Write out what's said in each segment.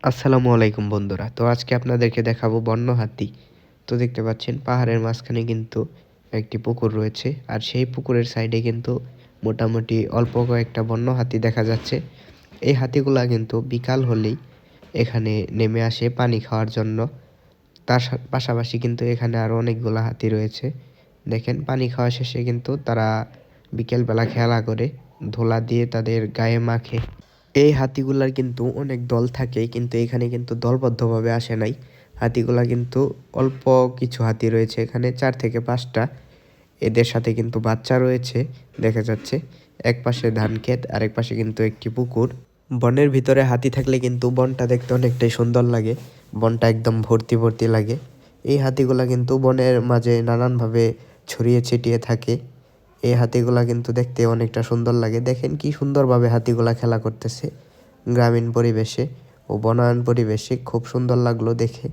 আসসালামু আলাইকুম বন্ধুরা। তো আজকে আপনাদেরকে দেখাবো বন্য হাতি। তো দেখতে পাচ্ছেন পাহাড়ের মাঝখানে কিন্তু একটি পুকুর রয়েছে, আর সেই পুকুরের সাইডে কিন্তু মোটামুটি অল্প কয়েকটা বন্য হাতি দেখা যাচ্ছে। এই হাতিগুলা কিন্তু বিকাল হলেই এখানে নেমে আসে পানি খাওয়ার জন্য। তার পাশাপাশি কিন্তু এখানে আরো অনেকগুলা হাতি রয়েছে। দেখেন পানি খাওয়া শেষে কিন্তু তারা বিকেলবেলা খেলা করে, ধুলা দিয়ে তাদের গায়ে মাখে। এই হাতিগুলার কিন্তু অনেক দল থাকে, কিন্তু এখানে কিন্তু দলবদ্ধভাবে আসে নাই। হাতিগুলা কিন্তু অল্প কিছু হাতি রয়েছে এখানে, 4 থেকে 5টা। এদের সাথে কিন্তু বাচ্চা রয়েছে দেখা যাচ্ছে। এক পাশে ধান ক্ষেত, আরেক পাশে কিন্তু একটি পুকুর। বনের ভিতরে হাতি থাকলে কিন্তু বনটা দেখতে অনেকটাই সুন্দর লাগে, বনটা একদম ভর্তি ভর্তি লাগে। এই হাতিগুলা কিন্তু বনের মাঝে নানানভাবে ছড়িয়ে ছিটিয়ে থাকে। এই হাতিগুলা কিন্তু দেখতে অনেকটা সুন্দর লাগে। দেখেন কি সুন্দরভাবে হাতিগুলা খেলা করতেছে গ্রামীণ পরিবেশে ও বনায়ন পরিবেশে, খুব সুন্দর লাগলো দেখে।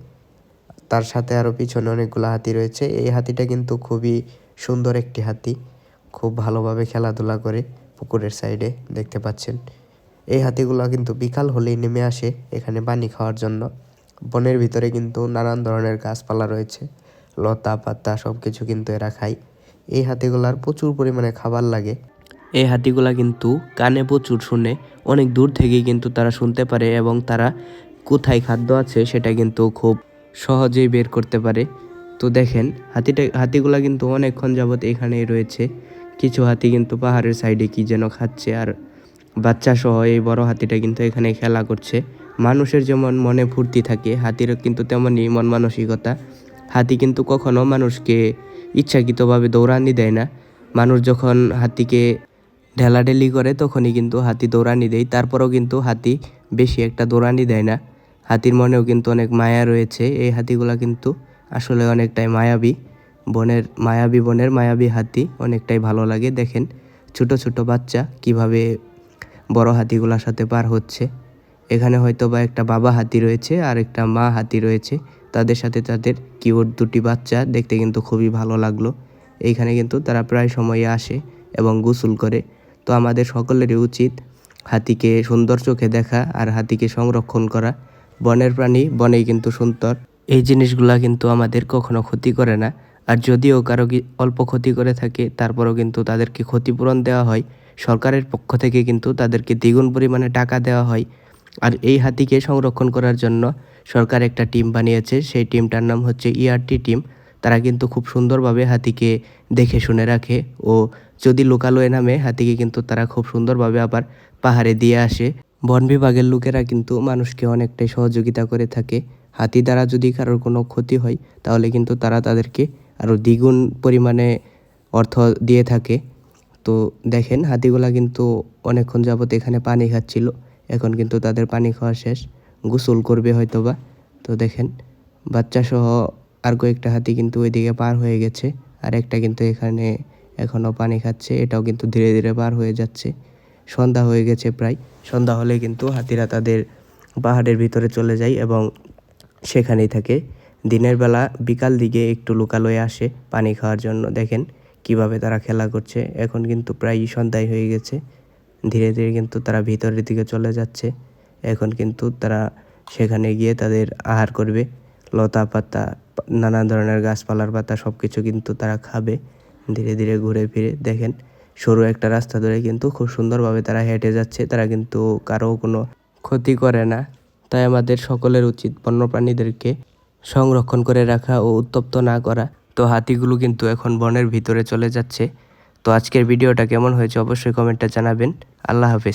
তার সাথে আরো পিছনে অনেকগুলো হাতি রয়েছে। এই হাতিটা কিন্তু খুবই সুন্দর একটি হাতি, খুব ভালোভাবে খেলাধুলা করে পুকুরের সাইডে দেখতে পাচ্ছেন। এই হাতিগুলা কিন্তু বিকাল হলেই নেমে আসে এখানে পানি খাওয়ার জন্য। বনের ভিতরে কিন্তু নানান ধরনের গাছপালা রয়েছে, লতা পাতা সবকিছু কিন্তু এরা খায়। এই হাতিগুলার প্রচুর পরিমাণে খাবার লাগে। এই হাতিগুলা কিন্তু কানে প্রচুর শুনে, অনেক দূর থেকেই কিন্তু তারা শুনতে পারে, এবং তারা কোথায় খাদ্য আছে সেটা কিন্তু খুব সহজেই বের করতে পারে। তো দেখেন হাতিগুলা কিন্তু অনেকক্ষণ যাবত এখানেই রয়েছে। কিছু হাতি কিন্তু পাহাড়ের সাইডে কি যেন খাচ্ছে, আর বাচ্চা সহ এই বড় হাতিটা কিন্তু এখানে খেলা করছে। মানুষের যেমন মনে ফুর্তি থাকে, হাতিরও কিন্তু তেমনই মন মানসিকতা। হাতি কিন্তু কখনো মানুষকে ইচ্ছাকৃতভাবে দৌড়ানি দেয় না। মানুষ যখন হাতিকে ঢেলাঢেলি করে তখনই কিন্তু হাতি দৌড়ানি দেয়, তারপরেও কিন্তু হাতি বেশি একটা দৌড়ানি দেয় না। হাতির মনেও কিন্তু অনেক মায়া রয়েছে। এই হাতিগুলা কিন্তু আসলে অনেকটাই মায়াবী, বনের মায়াবী হাতি অনেকটাই ভালো লাগে। দেখেন ছোট ছোট বাচ্চা কিভাবে বড় হাতিগুলার সাথে পার হচ্ছে। এখানে হয়তো বা একটা বাবা হাতি রয়েছে আর একটা মা হাতি রয়েছে, তাদের সাথে তাদের কিউট দুটি বাচ্চা, দেখতে কিন্তু খুবই ভালো লাগলো। এইখানে কিন্তু তারা প্রায় সময়ে আসে এবং গোসল করে। তো আমাদের সকলেরই উচিত হাতিকে সুন্দর চোখে দেখা আর হাতিকে সংরক্ষণ করা। বনের প্রাণী বনেই কিন্তু সুন্দর। এই জিনিসগুলা কিন্তু আমাদের কখনো ক্ষতি করে না। আর যদিও কারো অল্প ক্ষতি করে থাকে, তারপরও কিন্তু তাদেরকে ক্ষতিপূরণ দেওয়া হয়। সরকারের পক্ষ থেকে কিন্তু তাদেরকে দ্বিগুণ পরিমাণে টাকা দেওয়া হয়। আর এই হাতিকে সংরক্ষণ করার জন্য সরকার একটা টিম বানিয়েছে, সেই টিমটার নাম হচ্ছে ERT টিম। তারা কিন্তু খুব সুন্দরভাবে হাতিকে দেখে শুনে রাখে, ও যদি লোকালয়ে নামে হাতিকে কিন্তু তারা খুব সুন্দরভাবে আবার পাহাড়ে দিয়ে আসে। বন বিভাগের লোকেরা কিন্তু মানুষকে অনেকটাই সহযোগিতা করে থাকে। হাতি দ্বারা যদি কারোর কোনো ক্ষতি হয় তাহলে কিন্তু তারা তাদেরকে আরও দ্বিগুণ পরিমাণে অর্থ দিয়ে থাকে। তো দেখেন হাতিগুলা কিন্তু অনেকক্ষণ যাবত এখানে পানি খাচ্ছিল, এখন কিন্তু তাদের পানি খাওয়া শেষ, গোসল করবে হয়তোবা। তো দেখেন বাচ্চা সহ আর কয়েকটা হাতি কিন্তু ওইদিকে পার হয়ে গেছে, আর একটা কিন্তু এখানে এখনও পানি খাচ্ছে, এটাও কিন্তু ধীরে ধীরে পার হয়ে যাচ্ছে। সন্ধ্যা হয়ে গেছে প্রায়, সন্ধ্যা হলে কিন্তু হাতিরা তাদের পাহাড়ের ভিতরে চলে যায় এবং সেখানেই থাকে। দিনের বেলা বিকাল দিকে একটু লোকালয়ে আসে পানি খাওয়ার জন্য। দেখেন কিভাবে তারা খেলা করছে। এখন কিন্তু প্রায় সন্ধ্যায় হয়ে গেছে, ধীরে ধীরে কিন্তু তারা ভিতরের দিকে চলে যাচ্ছে। এখন কিন্তু তারা সেখানে গিয়ে তাদের আহার করবে, লতা পাতা নানা ধরনের গাছপালার পাতা সব কিছু কিন্তু তারা খাবে ধীরে ধীরে ঘুরে ফিরে। দেখেন সরু একটা রাস্তা ধরে কিন্তু খুব সুন্দরভাবে তারা হেঁটে যাচ্ছে, তারা কিন্তু কারো কোনো ক্ষতি করে না। তাই আমাদের সকলের উচিত বন্যপ্রাণীদেরকে সংরক্ষণ করে রাখা ও উত্তপ্ত না করা। তো হাতিগুলো কিন্তু এখন বনের ভিতরে চলে যাচ্ছে। তো আজকের ভিডিওটা কেমন হয়েছে অবশ্যই কমেন্টে জানাবেন। আল্লাহ হাফেজ।